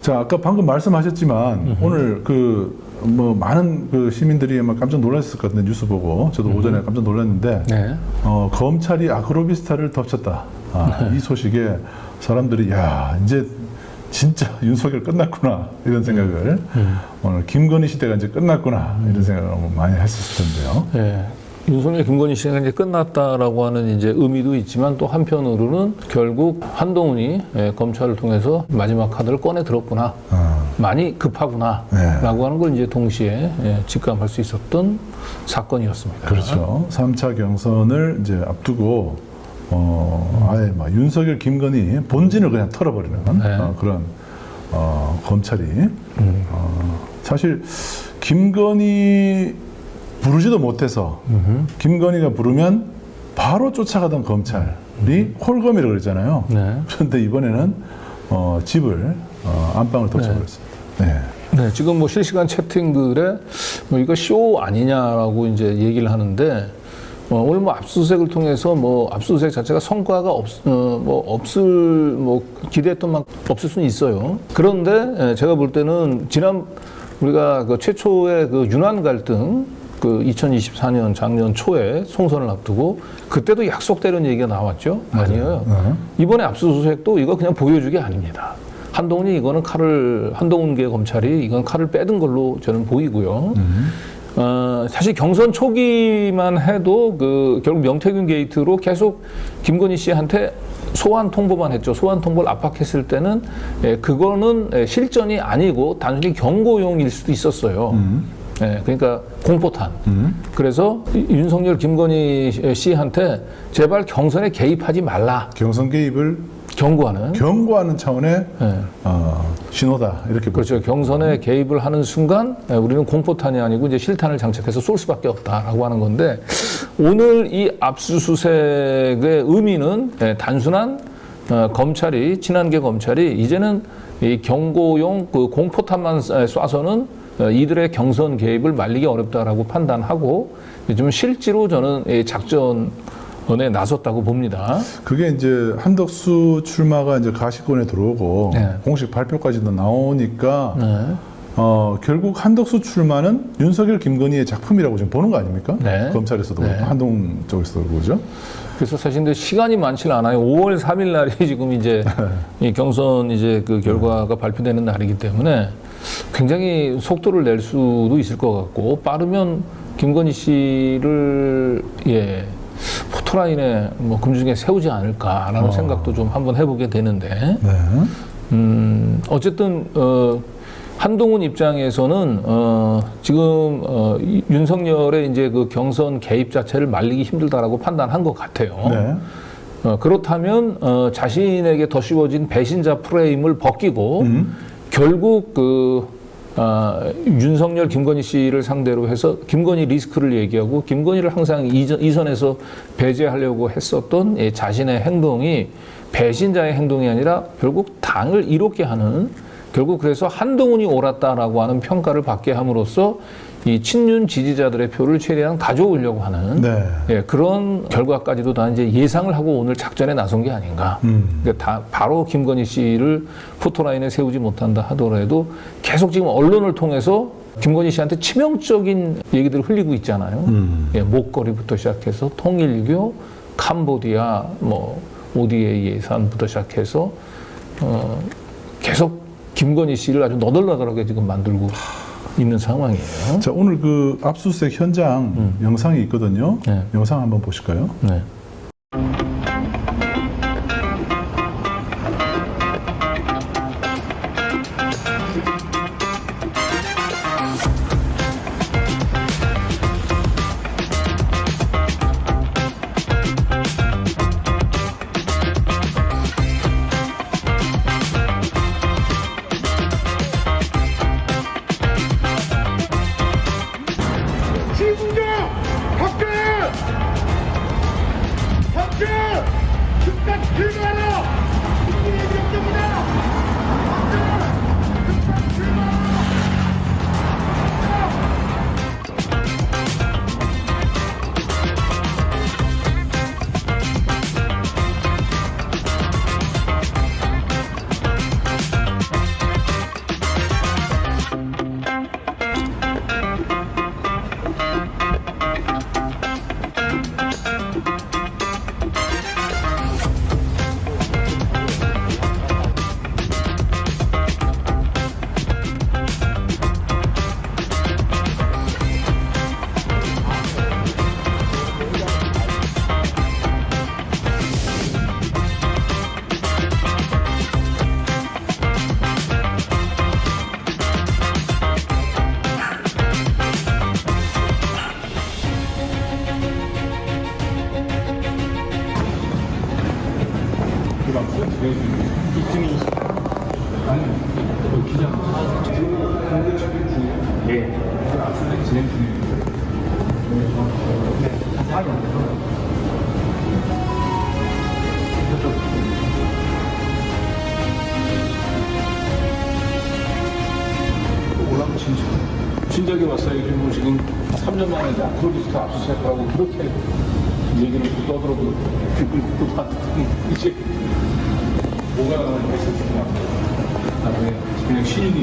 자, 아까 방금 말씀하셨지만 오늘 뭐 많은 시민들이 아마 깜짝 놀랐을 것 같은데 뉴스 보고 저도 오전에 깜짝 놀랐는데 네. 검찰이 아크로비스타를 덮쳤다. 이 소식에 사람들이 야 이제 진짜 윤석열 끝났구나 이런 생각을 오늘 김건희 시대가 이제 끝났구나 이런 생각을 많이 했었을 텐데요. 네. 윤석열, 김건희 시대가 이제 끝났다라고 하는 이제 의미도 있지만 또 한편으로는 결국 한동훈이 검찰을 통해서 마지막 카드를 꺼내 들었구나. 많이 급하구나라고 하는 걸 이제 동시에 직감할 수 있었던 사건이었습니다. 그렇죠. 3차 경선을 이제 앞두고 아예 막 윤석열, 김건희 본진을 그냥 털어버리는 그런 검찰이 사실 김건희 부르지도 못해서 김건희가 부르면 바로 쫓아가던 검찰이 홀검이라고 그랬잖아요. 네. 그런데 이번에는 집을 안방을 덮쳐버렸습니다. 네. 네, 지금 뭐 실시간 채팅글에 뭐 이거 쇼 아니냐라고 이제 얘기를 하는데 오늘 뭐 압수수색을 통해서 뭐 압수수색 자체가 성과가 기대했던 만큼 없을 수는 있어요. 그런데 제가 볼 때는 우리가 그 최초의 그 윤한 갈등 2024년 작년 초에 총선을 앞두고 그때도 약속대로는 얘기가 나왔죠. 아니에요. 이번에 압수수색도 이거 그냥 보여주기 아닙니다. 한동훈이 한동훈계 검찰이 이건 칼을 빼든 걸로 저는 보이고요. 사실 경선 초기만 해도 결국 명태균 게이트로 계속 김건희 씨한테 소환 통보만 했죠. 소환 통보를 압박했을 때는 그거는 실전이 아니고 단순히 경고용일 수도 있었어요. 그러니까 공포탄. 그래서 윤석열, 김건희 씨한테 제발 경선에 개입하지 말라. 경선 개입을 경고하는 차원의 신호다 이렇게 그렇죠. 경선에 개입을 하는 순간 우리는 공포탄이 아니고 이제 실탄을 장착해서 쏠 수밖에 없다라고 하는 건데 오늘 이 압수수색의 의미는 단순한 친한계 검찰이 이제는 이 경고용 공포탄만 쏴서는 이들의 경선 개입을 말리기 어렵다라고 판단하고 요즘 실제로 저는 작전에 나섰다고 봅니다. 그게 이제 한덕수 출마가 이제 가시권에 들어오고 공식 발표까지도 나오니까 결국 한덕수 출마는 윤석열, 김건희의 작품이라고 지금 보는 거 아닙니까? 검찰에서도 그렇고 한동훈 쪽에서도 그러죠. 그래서 사실 근데 시간이 많지는 않아요. 5월 3일 날이 지금 이제 이 경선 그 결과가 발표되는 날이기 때문에 굉장히 속도를 낼 수도 있을 것 같고 빠르면 김건희 씨를 포토라인에 금중에 세우지 않을까라는 생각도 좀 한번 해보게 되는데 어쨌든 한동훈 입장에서는 지금 윤석열의 이제 그 경선 개입 자체를 말리기 힘들다라고 판단한 것 같아요. 그렇다면 자신에게 더 씌워진 배신자 프레임을 벗기고 결국 윤석열, 김건희 씨를 상대로 해서 김건희 리스크를 얘기하고 김건희를 항상 이선에서 배제하려고 했었던 자신의 행동이 배신자의 행동이 아니라 결국 당을 이롭게 하는 결국 그래서 한동훈이 옳았다라고 하는 평가를 받게 함으로써 이 친윤 지지자들의 표를 최대한 가져오려고 하는 그런 결과까지도 다 이제 예상을 하고 오늘 작전에 나선 게 아닌가. 그러니까 바로 김건희 씨를 포토라인에 세우지 못한다 하더라도 계속 지금 언론을 통해서 김건희 씨한테 치명적인 얘기들을 흘리고 있잖아요. 목걸이부터 시작해서 통일교, 캄보디아, ODA 예산부터 시작해서 계속 김건희 씨를 아주 너덜너덜하게 지금 만들고 있는 상황이에요. 자, 오늘 그 압수수색 현장 영상이 있거든요. 영상 한번 보실까요? 네. 박대! 박대! 예. 진행 중입니다. 올라가 진작에 왔어요. 지금 3년 만에 아크로비스트 압수수색하고 그렇게 얘기를 떠들어도 이제 뭐가 했었구나. 나중에 그냥 신인이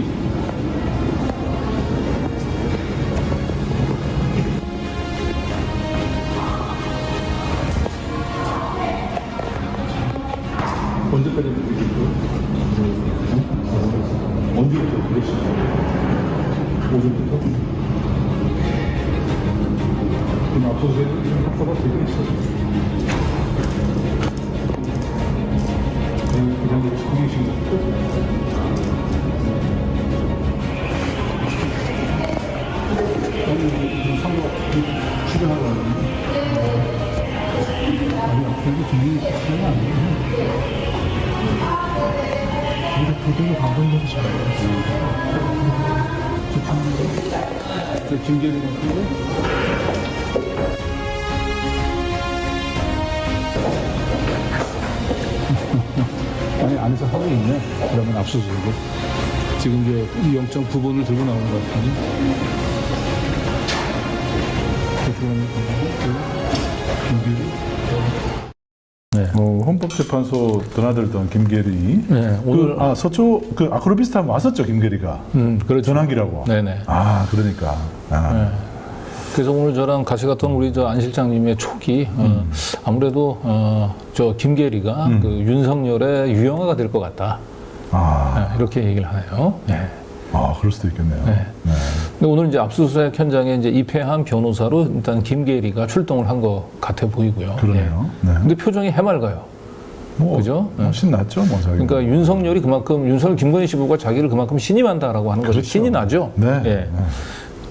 언제까지 언제부터 그러시죠? 오전부터? 그럼 앞서서 학과가 되게 있어요. 그냥 듣고 계신 거죠? 아니, 상대가 출연하고 아니, 앞서서 준비 시간이 아니에요. 우리 도둑이 감동적이 저 김계리 같은데? 아니, 안에서 하고 있네. 그러면 압수수색을. 지금 이제 이 영장 부분을 들고 나오는 것 같더니. 김계리. 네. 헌법재판소 드나들던 김계리. 네, 오늘 서초 아크로비스트 한번 왔었죠, 김계리가. 그렇죠. 전환기라고. 네네. 그러니까. 네. 그래서 오늘 저랑 같이 갔던 우리 안 실장님의 촉이 아무래도 저 김계리가 그 윤석열의 유영아가 될 것 같다. 네, 이렇게 얘기를 하네요. 네. 그럴 수도 있겠네요. 네. 네. 근데 오늘 이제 압수수색 현장에 이제 입회한 변호사로 일단 김계리가 출동을 한 것 같아 보이고요. 그러네요. 네. 네. 근데 표정이 해맑아요. 그죠? 신났죠, 뭐 자기. 그러니까 윤석열이 그만큼 윤석열 김건희 씨부가 자기를 그만큼 신임한다라고 하는 거죠. 그렇죠. 신이 나죠. 네. 예. 네.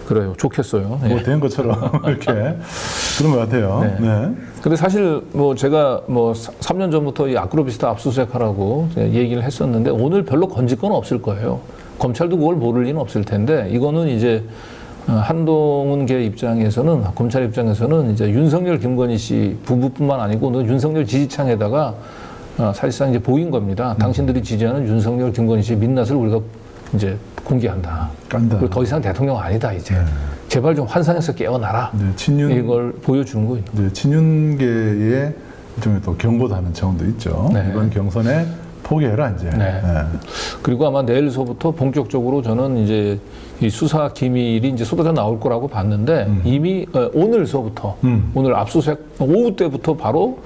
그래요. 좋겠어요. 뭐 된 것처럼 이렇게 그런 것 같아요. 네. 네. 근데 사실 제가 3년 전부터 이 아크로비스트 압수수색하라고 얘기를 했었는데 오늘 별로 건질 건 없을 거예요. 검찰도 그걸 모를 리는 없을 텐데 이거는 이제 한동훈계 입장에서는 검찰 입장에서는 이제 윤석열 김건희 씨 부부뿐만 아니고 윤석열 지지층에다가 사실상 이제 보인 겁니다. 당신들이 지지하는 윤석열 김건희 씨 민낯을 우리가 이제 공개한다. 깐다. 그리고 더 이상 대통령 아니다 이제. 네. 제발 좀 환상에서 깨어나라. 네, 이걸 보여주는 거예요. 네, 친윤계의 일종의 또 경고도 하는 차원도 있죠. 네. 이번 경선에 포기해라 이제. 네. 네. 그리고 아마 내일서부터 본격적으로 저는 이제 이 수사 기밀이 이제 쏟아져 나올 거라고 봤는데 이미 오늘서부터 오늘 압수수색 오후 때부터 바로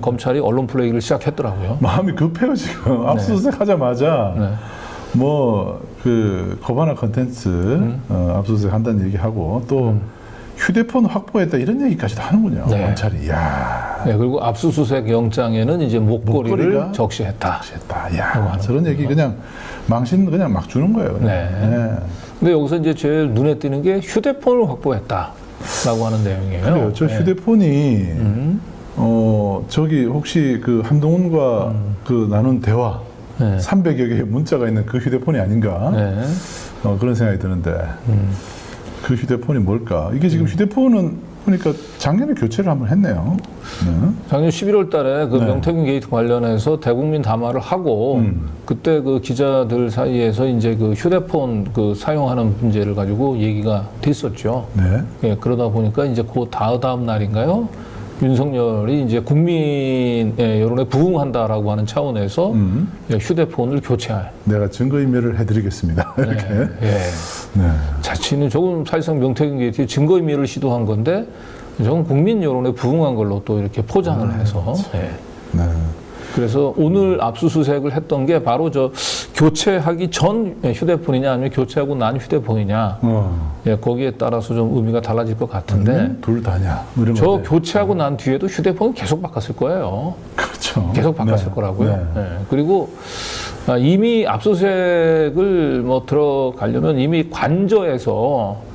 검찰이 언론 플레이를 시작했더라고요. 마음이 급해요 지금. 압수수색 하자마자. 네. 코바나 컨텐츠 압수수색 한다는 얘기하고 또 휴대폰 확보했다 이런 얘기까지도 하는군요. 네. 검찰이. 야. 네, 그리고 압수수색 영장에는 이제 목걸이를 적시했다. 야, 저런 얘기 그냥 망신 그냥 막 주는 거예요. 네. 네. 근데 여기서 이제 제일 눈에 띄는 게 휴대폰을 확보했다라고 하는 내용이에요. 그래요. 저 휴대폰이 저기 혹시 그 한동훈과 그 나눈 대화. 네. 300여 개의 문자가 있는 그 휴대폰이 아닌가 그런 생각이 드는데 그 휴대폰이 뭘까? 이게 지금 휴대폰은 보니까 작년에 교체를 한번 했네요. 네. 작년 11월 달에 그 명태균 게이트 관련해서 대국민 담화를 하고 그때 그 기자들 사이에서 이제 그 휴대폰 그 사용하는 문제를 가지고 얘기가 됐었죠. 네. 예, 그러다 보니까 이제 그 다음 날인가요? 윤석열이 이제 국민 여론에 부응한다라고 하는 차원에서 휴대폰을 교체할. 내가 증거인멸을 해드리겠습니다. 이렇게. 네. 네. 네. 자치는 조금 사실상 명태균 게이트의 증거인멸을 시도한 건데, 저건 국민 여론에 부응한 걸로 또 이렇게 포장을 해서. 네. 네. 그래서 오늘 압수수색을 했던 게 바로 저 교체하기 전 휴대폰이냐 아니면 교체하고 난 휴대폰이냐 예, 거기에 따라서 좀 의미가 달라질 것 같은데 둘 다냐 저 교체하고 난 뒤에도 휴대폰은 계속 바꿨을 거예요. 그렇죠. 계속 바꿨을 거라고요. 네. 그리고 이미 압수수색을 들어가려면 이미 관저에서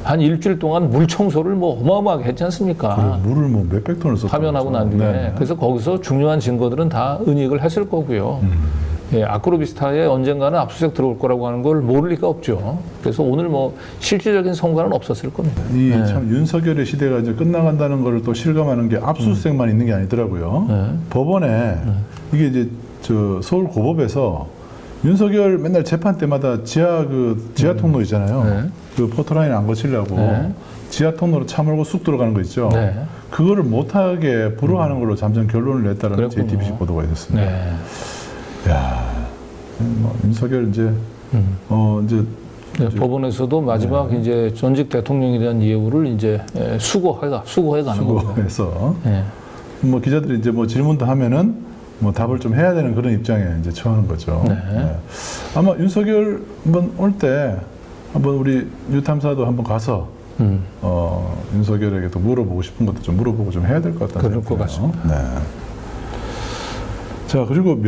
한 일주일 동안 물 청소를 어마어마하게 했지 않습니까? 물을 몇백 톤을 썼다. 파면하고 난 뒤에. 그래서 거기서 중요한 증거들은 다 은닉을 했을 거고요. 예, 아크로비스타에 언젠가는 압수수색 들어올 거라고 하는 걸 모를 리가 없죠. 그래서 오늘 뭐 실질적인 성과는 없었을 겁니다. 이 참 윤석열의 시대가 이제 끝나간다는 걸 또 실감하는 게 압수수색만 있는 게 아니더라고요. 법원에 이게 이제 저 서울 고법에서 윤석열 맨날 재판 때마다 지하 통로 있잖아요. 그 포토라인 안 거치려고 지하 통로로 차 몰고 쑥 들어가는 거 있죠. 그거를 못하게 불허하는 걸로 잠정 결론을 냈다는 JTBC 보도가 있었습니다. 야, 뭐 윤석열 이제 이제 법원에서도 마지막 이제 전직 대통령에 대한 예우를 이제 수고해 가는 겁니다. 수고해서 뭐 기자들이 이제 뭐 질문도 하면은 뭐 답을 좀 해야 되는 그런 입장에 이제 처하는 거죠. 아마 윤석열 한번 올 때 한번 우리 뉴탐사도 한번 가서 윤석열에게 또 물어보고 싶은 것도 좀 물어보고 좀 해야 될 것 같다는 그럴 것 같습니다. 자, 그리고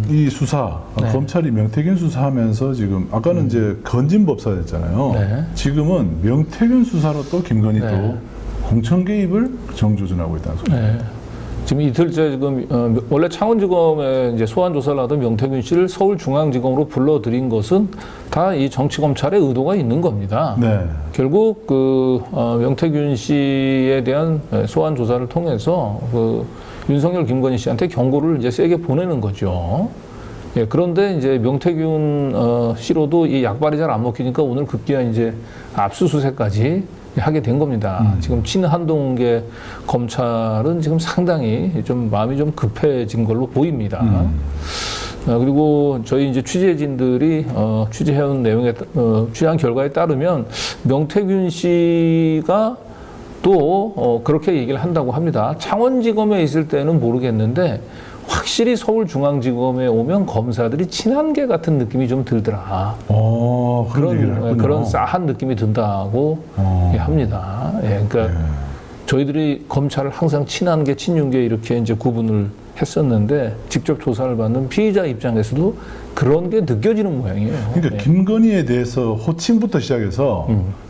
이 수사, 검찰이 명태균 수사하면서 지금 아까는 이제 건진법사였잖아요. 지금은 명태균 수사로 또 김건희 또 공천 개입을 정조준하고 있다는 소리입니다. 지금 이틀째 지금 원래 창원지검에 이제 소환 조사를 하던 명태균 씨를 서울중앙지검으로 불러들인 것은 다 이 정치검찰의 의도가 있는 겁니다. 결국 명태균 씨에 대한 소환 조사를 통해서 윤석열, 김건희 씨한테 경고를 이제 세게 보내는 거죠. 예, 그런데 이제 명태균 씨로도 이 약발이 잘 안 먹히니까 오늘 급기야 이제 압수수색까지 하게 된 겁니다. 지금 친한동계 검찰은 지금 상당히 좀 마음이 좀 급해진 걸로 보입니다. 그리고 저희 이제 취재진들이 취재해온 내용에 취재한 결과에 따르면 명태균 씨가 또 그렇게 얘기를 한다고 합니다. 창원지검에 있을 때는 모르겠는데 확실히 서울중앙지검에 오면 검사들이 친한계 같은 느낌이 좀 들더라. 그런 싸한 느낌이 든다고 합니다. 그러니까 저희들이 검찰을 항상 친한계, 친윤계 이렇게 이제 구분을 했었는데 직접 조사를 받는 피의자 입장에서도 그런 게 느껴지는 모양이에요. 그러니까 김건희에 대해서 호칭부터 시작해서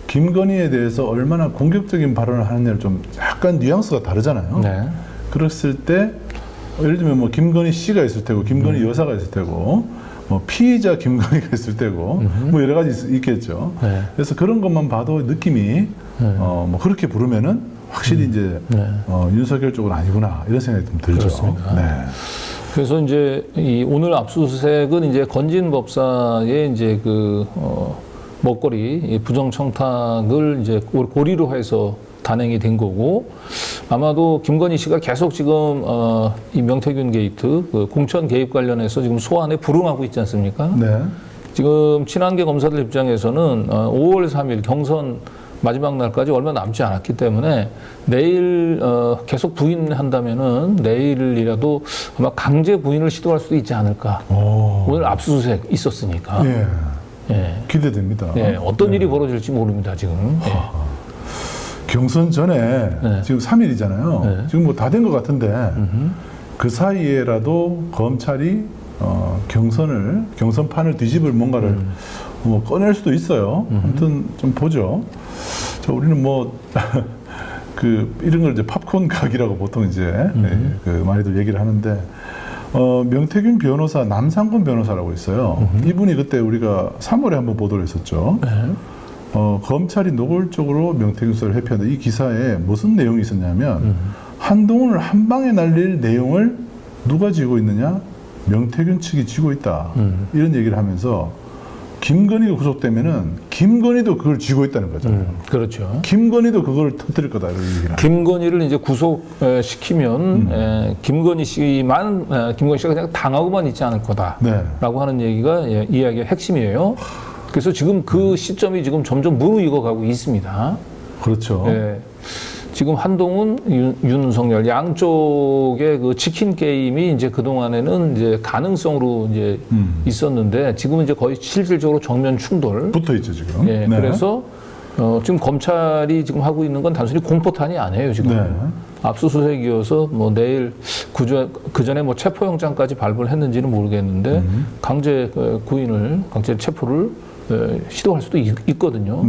김건희에 대해서 얼마나 공격적인 발언을 하느냐를 좀 약간 뉘앙스가 다르잖아요. 그랬을 때 예를 들면 뭐 김건희 씨가 있을 테고 김건희 여사가 있을 테고 뭐 피의자 김건희가 있을 테고 뭐 여러 가지 있겠죠. 그래서 그런 것만 봐도 느낌이 뭐 그렇게 부르면은 확실히 이제 윤석열 쪽은 아니구나 이런 생각이 좀 들죠. 그렇습니다. 그래서 이제 이 오늘 압수수색은 이제 건진법사의 이제 먹거리 부정청탁을 이제 고리로 해서 단행이 된 거고 아마도 김건희 씨가 계속 지금 이 명태균 게이트 공천 개입 관련해서 지금 소환에 불응하고 있지 않습니까? 지금 친한계 검사들 입장에서는 5월 3일 경선 마지막 날까지 얼마 남지 않았기 때문에 내일 계속 부인한다면은 내일이라도 아마 강제 부인을 시도할 수도 있지 않을까. 오늘 압수수색 있었으니까. 기대됩니다. 어떤 일이 벌어질지 모릅니다 지금. 경선 전에 지금 3일이잖아요. 지금 뭐 다 된 것 같은데 그 사이에라도 검찰이 경선판을 뒤집을 뭔가를 뭐 꺼낼 수도 있어요. 아무튼 좀 보죠. 자, 우리는 뭐 이런 걸 이제 팝콘 각이라고 보통 이제 많이들 얘기를 하는데 명태균 변호사, 남상권 변호사라고 있어요. 이분이 그때 우리가 3월에 한번 보도를 했었죠. 검찰이 노골적으로 명태균 수사를 회피한다. 이 기사에 무슨 내용이 있었냐면 한동훈을 한 방에 날릴 내용을 누가 쥐고 있느냐? 명태균 측이 쥐고 있다. 이런 얘기를 하면서 김건희가 구속되면은 김건희도 그걸 쥐고 있다는 거잖아요. 그렇죠. 김건희도 그걸 터뜨릴 거다 이런 얘기를. 김건희를 이제 구속시키면 김건희 씨가 그냥 당하고만 있지 않을 거다라고 하는 얘기가 이야기의 핵심이에요. 그래서 지금 그 시점이 지금 점점 무르익어 가고 있습니다. 그렇죠. 지금 한동훈, 윤석열 양쪽의 그 치킨 게임이 이제 그 동안에는 이제 가능성으로 이제 있었는데 지금은 이제 거의 실질적으로 정면 충돌. 붙어 있죠 지금. 그래서 지금 검찰이 지금 하고 있는 건 단순히 공포탄이 아니에요 지금. 압수수색이어서 뭐 내일 그 전에 뭐 체포영장까지 발부를 했는지는 모르겠는데 강제 체포를 시도할 수도 있거든요.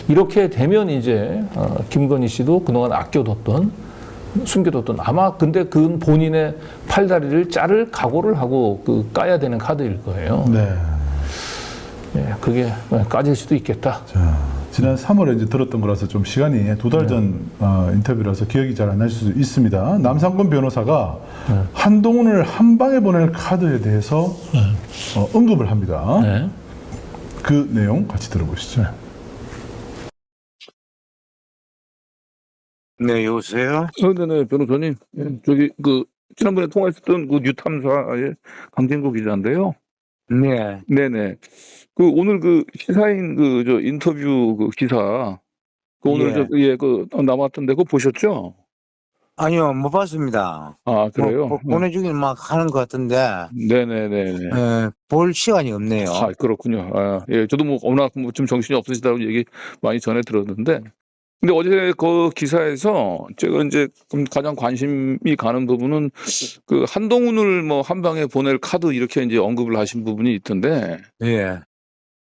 이렇게 되면 이제 김건희 씨도 그동안 아껴뒀던 숨겨뒀던 아마 근데 그 본인의 팔다리를 자를 각오를 하고 그 까야 되는 카드일 거예요. 네. 예, 그게 까질 수도 있겠다. 자, 지난 3월에 이제 들었던 거라서 좀 시간이 2달 전 인터뷰라서 기억이 잘 안 날 수도 있습니다. 남상권 변호사가 한동훈을 한 방에 보낼 카드에 대해서 언급을 합니다. 네. 그 내용 같이 들어보시죠. 네, 여보세요? 네네, 변호사님. 저기, 지난번에 통화했었던 그 뉴탐사의 강진구 기자인데요. 네, 네네. 오늘 시사인 인터뷰 기사, 오늘 남았던데, 그거 보셨죠? 아니요, 못 봤습니다. 아, 그래요? 보내주긴 막 하는 것 같은데, 네네네네. 볼 시간이 없네요. 아, 그렇군요. 아, 예, 저도 워낙 좀 정신이 없으시다고 얘기 많이 전해 들었는데, 근데 어제 그 기사에서 제가 이제 가장 관심이 가는 부분은 한동훈을 한 방에 보낼 카드 이렇게 이제 언급을 하신 부분이 있던데, 예.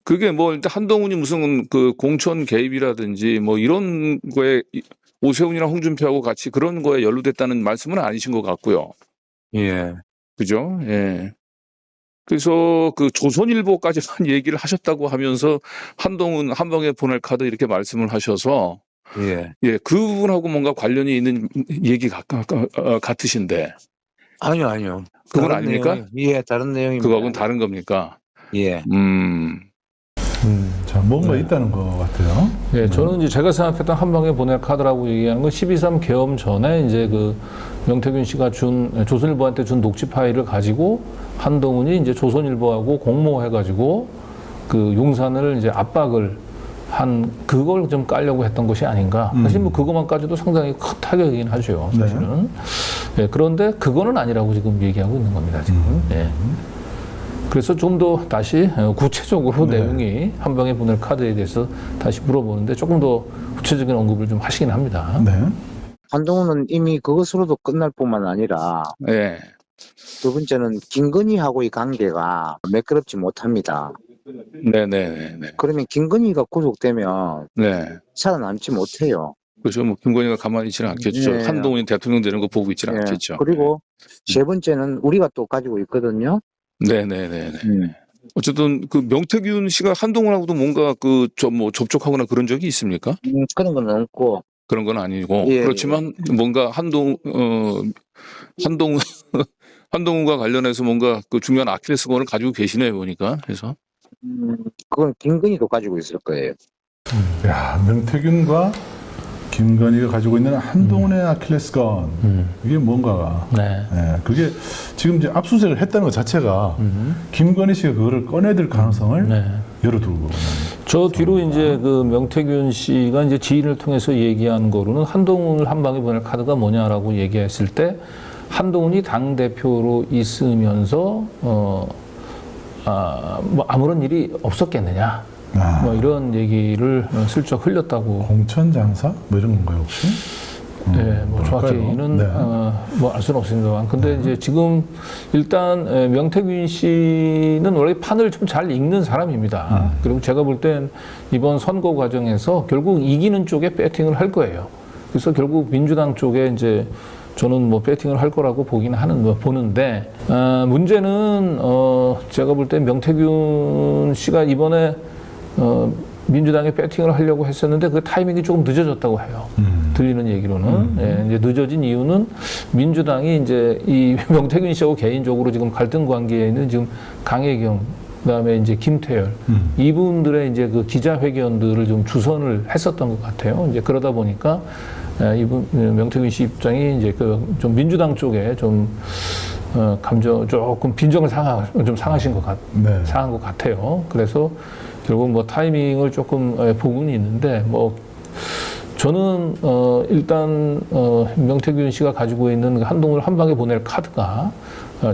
그게 일단 한동훈이 무슨 공천 개입이라든지 이런 거에 오세훈이랑 홍준표하고 같이 그런 거에 연루됐다는 말씀은 아니신 것 같고요. 예. 그죠? 예. 그래서 조선일보까지만 얘기를 하셨다고 하면서 한동훈 한 방에 보낼 카드 이렇게 말씀을 하셔서 예. 예, 그 부분하고 뭔가 관련이 있는 얘기 같으신데. 아니요. 그건 다른 아닙니까? 예, 다른 내용입니다. 그거하고는 다른 겁니까? 예. 자, 뭔가 있다는 것 같아요. 예, 저는 이제 제가 생각했던 한 방에 보낼 카드라고 얘기하는 건 12.3 계엄 전에 이제 명태균 씨가 조선일보한테 준 녹취 파일을 가지고 한동훈이 이제 조선일보하고 공모해가지고 용산을 이제 압박을 한 그걸 좀 깔려고 했던 것이 아닌가. 사실 그것만 까지도 상당히 큰 타격이긴 하죠, 사실은. 예, 그런데 그거는 아니라고 지금 얘기하고 있는 겁니다, 지금. 예. 그래서 좀 더 다시 구체적으로 내용이 한 방에 보낼 카드에 대해서 다시 물어보는데 조금 더 구체적인 언급을 좀 하시긴 합니다. 네. 한동훈은 이미 그것으로도 끝날 뿐만 아니라, 예. 두 번째는 김건희하고의 관계가 매끄럽지 못합니다. 네네네. 그러면 김건희가 구속되면 네. 살아남지 못해요. 그렇죠. 김건희가 가만히 있지는 않겠죠. 네. 한동훈이 대통령 되는 거 보고 있지는 예. 않겠죠. 그리고 세 번째는 우리가 또 가지고 있거든요. 네네네. 어쨌든 명태균 씨가 한동훈하고도 뭔가 접촉하거나 그런 적이 있습니까? 그런 건 없고, 그런 건 아니고. 예. 그렇지만 뭔가 한동훈과 관련해서 뭔가 중요한 아킬레스건을 가지고 계시네요, 보니까. 그래서. 그건 김건희도 가지고 있을 거예요. 야, 명태균과 김건희가 가지고 있는 한동훈의 아킬레스건 이게 뭔가가 네. 예, 그게 지금 이제 압수수색을 했다는 것 자체가 김건희 씨가 그거를 꺼내들 가능성을 네. 열어두고 저 뒤로 이제 명태균 씨가 이제 지인을 통해서 얘기한 거로는 한동훈을 한 방에 보낼 카드가 뭐냐라고 얘기했을 때 한동훈이 당 대표로 있으면서 아무런 일이 없었겠느냐. 이런 얘기를 슬쩍 흘렸다고. 공천장사 뭐 이런 건가요 혹시? 네, 정확히는 네. 알 수는 없습니다만, 근데 이제 지금 일단 명태균 씨는 원래 판을 좀 잘 읽는 사람입니다. 그리고 제가 볼 땐 이번 선거 과정에서 결국 이기는 쪽에 배팅을 할 거예요. 그래서 결국 민주당 쪽에 이제 저는 배팅을 할 거라고 보는데, 문제는 제가 볼 땐 명태균 씨가 이번에 민주당에 배팅을 하려고 했었는데 그 타이밍이 조금 늦어졌다고 해요. 들리는 얘기로는. 예, 이제 늦어진 이유는 민주당이 이제 이 명태균 씨하고 개인적으로 지금 갈등 관계에 있는 지금 강혜경, 그다음에 이제 김태열 이분들의 이제 기자회견들을 좀 주선을 했었던 것 같아요. 이제 그러다 보니까 이분 명태균 씨 입장이 이제 좀 민주당 쪽에 좀 감정 조금 빈정을 상하신 것 상한 것 같아요. 그래서 결국 타이밍을 조금 보고는 있는데 저는 일단 명태균 씨가 가지고 있는 한동훈을 한 방에 보낼 카드가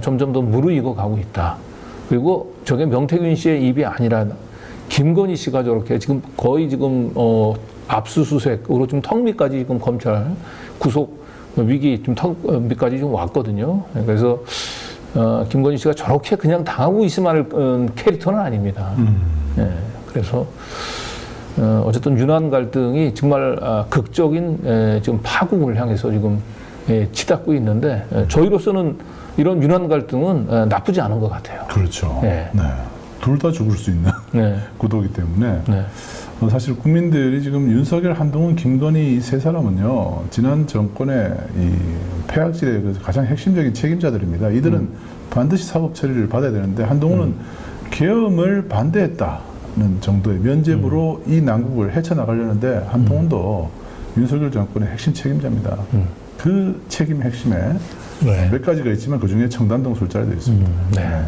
점점 더 무르익어 가고 있다. 그리고 저게 명태균 씨의 입이 아니라 김건희 씨가 저렇게 지금 거의 지금 압수수색으로 지금 턱 밑까지 지금 검찰 구속 위기 좀 턱 밑까지 좀 왔거든요. 그래서 김건희 씨가 저렇게 그냥 당하고 있으면 할 캐릭터는 아닙니다. 예, 그래서 어쨌든 윤한 갈등이 정말 극적인 지금 파국을 향해서 지금 치닫고 있는데 저희로서는 이런 윤한 갈등은 나쁘지 않은 것 같아요. 그렇죠. 네. 네. 둘 다 죽을 수 있는 네. 구도이기 때문에 네. 사실 국민들이 지금 윤석열, 한동훈, 김건희 이 세 사람은요 지난 정권의 이 폐악질의 그 가장 핵심적인 책임자들입니다. 이들은 반드시 사법 처리를 받아야 되는데 한동훈은 계엄을 반대했다는 정도의 면죄부로 이 난국을 헤쳐나가려는데 한동훈도 윤석열 정권의 핵심 책임자입니다. 그 책임 핵심에 네. 몇 가지가 있지만 그 중에 청담동 술자리도 있습니다. 네. 네.